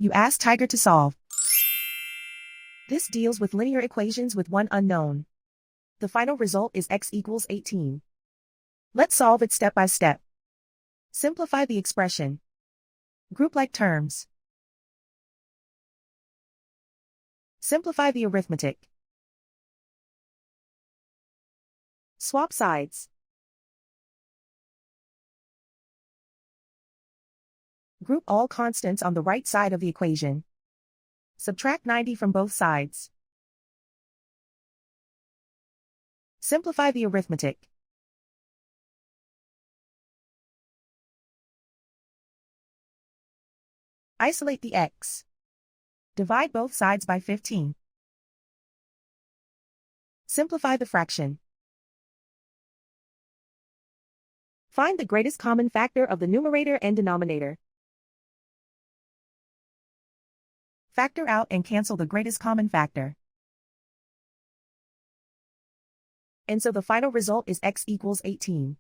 You ask Tiger to solve. This deals with linear equations with one unknown. The final result is x equals 18. Let's solve it step by step. Simplify the expression. Group like terms. Simplify the arithmetic. Swap sides. Group all constants on the right side of the equation. Subtract 90 from both sides. Simplify the arithmetic. Isolate the x. Divide both sides by 15. Simplify the fraction. Find the greatest common factor of the numerator and denominator. Factor out and cancel the greatest common factor. And so the final result is x equals 18.